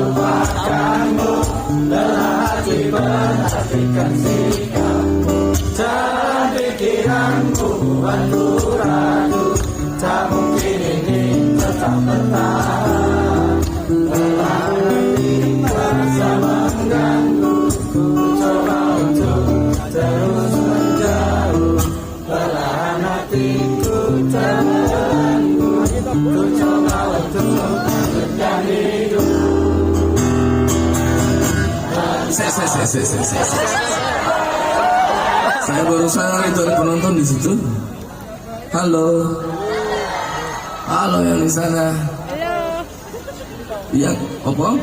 melupakanmu, lelah hati perhatikan sikapmu. Jalan pikiranku buatku ragu, tak mungkin ini tetap bertahan. Lelah hati merasa mengganggu, ku coba untuk terus menjauh. Lelah hatiku terbelenggu, ku coba untuk melanjutkan hidup. Saya barusan itu ada penonton di situ. Halo, halo yang di sana. Halo. Yang apa?